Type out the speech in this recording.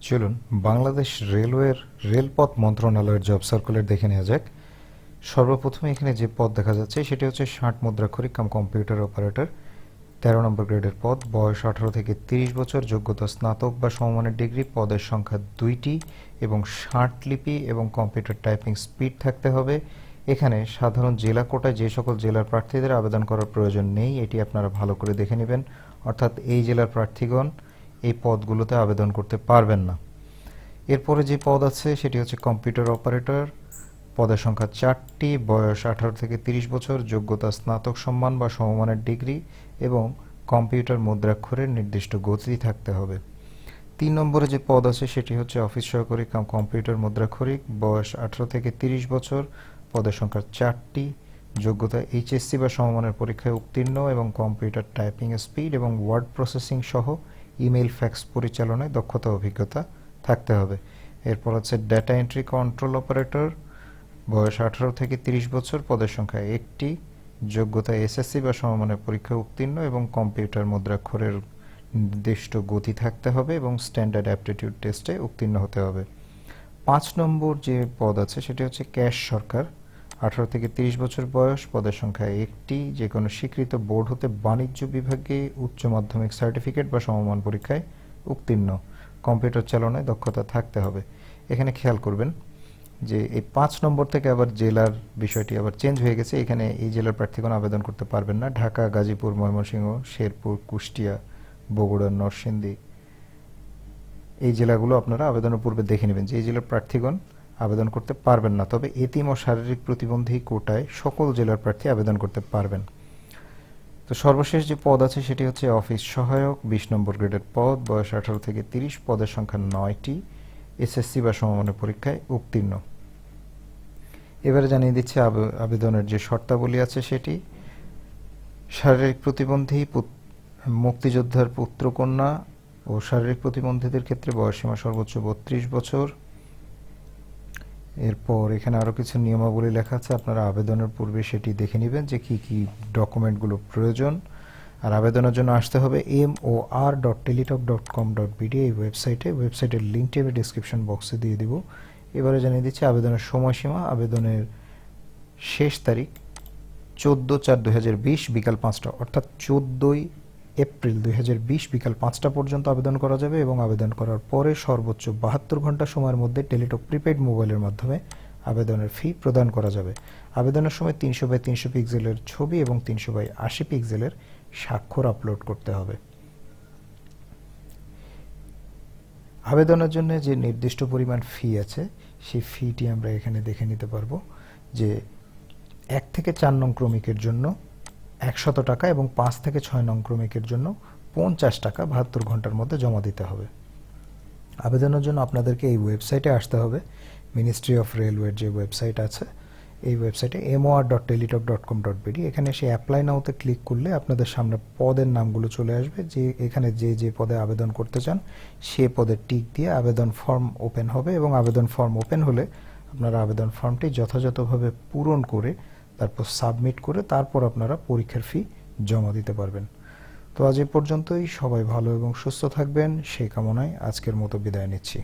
চলুন বাংলাদেশ রেলওয়ের রেলপথ মন্ত্রণালয়ের জব সার্কুলার দেখে নেওয়া যাক। সর্বপ্রথমে এখানে যে পদ দেখা যাচ্ছে সেটি হচ্ছে ৬০ মুদ্রাক্ষরিক কাম কম্পিউটার অপারেটর, ১৩ নম্বর গ্রেডের পদ, বয়স ১৮ থেকে ৩০ বছর, যোগ্যতা স্নাতক বা সমমানের ডিগ্রি, পদের সংখ্যা ২টি এবং ৬০ লিপি এবং কম্পিউটার টাইপিং স্পিড থাকতে হবে। এখানে সাধারণ জেলা কোটায় যে সকল জেলার প্রার্থীদের আবেদন করার প্রয়োজন নেই এটি আপনারা ভালো করে দেখে নেবেন, অর্থাৎ এই জেলার প্রার্থীগণ এই পদগুলোতে আবেদন করতে পারবেন না। এরপরে যে পদ আছে সেটি হচ্ছে কম্পিউটার অপারেটর, পদের সংখ্যা ৪টি, বয়স ১৮ থেকে ৩০ বছর, যোগ্যতা স্নাতক সম্মান বা সমমানের ডিগ্রি এবং কম্পিউটার মুদ্রাক্ষরের নির্দিষ্ট গতি থাকতে হবে। ৩ নম্বরে যে পদ আছে সেটি হচ্ছে অফিস সহকারী কাম কম্পিউটার মুদ্রাক্ষরিক, বয়স ১৮ থেকে ৩০ বছর, পদের সংখ্যা ৪টি, যোগ্যতা এইচএসসি বা সমমানের পরীক্ষায় উত্তীর্ণ এবং কম্পিউটার টাইপিং স্পিড এবং ওয়ার্ড প্রসেসিং সহ ইমেইল ফ্যাক্স পরিচালনায় দক্ষতা অভিজ্ঞতা থাকতে হবে। এরপর হচ্ছে ডেটা এন্ট্রি কন্ট্রোল অপারেটর, বয়স ১৮ থেকে ৩০ বছর, পদের সংখ্যা ১টি, যোগ্যতা এসএসসি বা সমমানের পরীক্ষায় উত্তীর্ণ এবং কম্পিউটার মুদ্রাক্ষরের নির্দিষ্ট গতি থাকতে হবে এবং স্ট্যান্ডার্ড অ্যাপটিটিউড টেস্টে উত্তীর্ণ হতে হবে। ৫ নম্বর যে পদ আছে সেটি হচ্ছে ক্যাশ সরকার, ১৮ থেকে ৩০ বছর বয়স, পদের সংখ্যা ১টি, যে কোনো স্বীকৃত বোর্ড হতে বাণিজ্য বিভাগে উচ্চ মাধ্যমিক সার্টিফিকেট বা সমমান পরীক্ষায় উত্তীর্ণ, কম্পিউটার চালনায় দক্ষতা থাকতে হবে। এখানে খেয়াল করবেন যে এই ৫ নম্বর থেকে আবার জেলার বিষয়টি আবার চেঞ্জ হয়ে গেছে। এখানে এই জেলার প্রার্থীগণ আবেদন করতে পারবেন না। ঢাকা, গাজীপুর, ময়মনসিংহ, শেরপুর, কুষ্টিয়া, বগুড়া, নরসিংদী এই জেলাগুলো আপনারা আবেদনের পূর্বে দেখে নেবেন যে এই জেলার প্রার্থীগণ আবেদন করতে পারবেন না, তবে এতিম ও শারীরিক প্রতিবন্ধী কোটায় সকল জেলার প্রার্থী আবেদন করতে পারবেন। তো সর্বশেষ যে পদ আছে সেটি হচ্ছে অফিস সহায়ক, ২০ নম্বর গ্রেডের পদ, বয়স ১৮ থেকে ৩০, পদের সংখ্যা ৯টি, এসএসসি বা সমমানের পরীক্ষায় উত্তীর্ণ। এবারে জানিয়ে দিচ্ছে আবেদনের যে শর্তাবলী আছে সেটি: শারীরিক প্রতিবন্ধী, মুক্তিযোদ্ধার পুত্রকন্যা ও শারীরিক প্রতিবন্ধীদের ক্ষেত্রে বয়সসীমা সর্বোচ্চ ৩২ বছর। এরপর এখানে আরও কিছু নিয়মাবলী লেখা আছে, আপনারা আবেদনের পূর্বে সেটি দেখে নেবেন যে কী কী ডকুমেন্টগুলো প্রয়োজন। আর আবেদনের জন্য আসতে হবে mor.teletalk.com.bd এই ওয়েবসাইটের লিঙ্কটি আমি ডিসক্রিপশন বক্সে দিয়ে দিব। এবারে জানিয়ে দিচ্ছি আবেদনের সময়সীমা: আবেদনের শেষ তারিখ 14/4/2020 বিকাল 5টা, অর্থাৎ 14ই এপ্রিল 2020 বিকাল 5টা পর্যন্ত আবেদন করা যাবে এবং আবেদন করার পরে সর্বোচ্চ 72 ঘন্টা সময়ের মধ্যে টেলিটক প্রিপেড মোবাইলের মাধ্যমে আবেদনের ফি প্রদান করা যাবে। আবেদনের সময় 300x300 পিক্সেলের ছবি এবং 300x80 পিক্সেলের স্বাক্ষর আপলোড করতে হবে। আবেদনের জন্য যে নির্দিষ্ট পরিমাণ ফি আছে সেই ফিটি আমরা এখানে দেখে নিতে পারবো যে ১ থেকে ৪ নং ক্রমিকের জন্য ১০০ টাকা এবং ৫ থেকে ৬ নং ক্রমিকের জন্য ৫০ টাকা ৭২ ঘন্টার মধ্যে জমা দিতে হবে। আবেদনের জন্য আপনাদেরকে এই ওয়েবসাইটে আসতে হবে, মিনিস্ট্রি অফ রেলওয়ের যে ওয়েবসাইট আছে এই ওয়েবসাইটে mor.teletalk.com.bd। এখানে এসে অ্যাপ্লাই নাওতে ক্লিক করলে আপনাদের সামনে পদের নামগুলো চলে আসবে, যে এখানে যে পদে আবেদন করতে চান সে পদে টিক দিয়ে আবেদন ফর্ম ওপেন হবে এবং আবেদন ফর্ম ওপেন হলে আপনারা আবেদন ফর্মটি যথাযথভাবে পূরণ করে তারপর সাবমিট করে তারপর আপনারা পরীক্ষার ফি জমা দিতে পারবেন। তো আজ এ পর্যন্তই। সবাই ভালো এবং সুস্থ থাকবেন সেই কামনায় আজকের মতো বিদায় নিচ্ছি।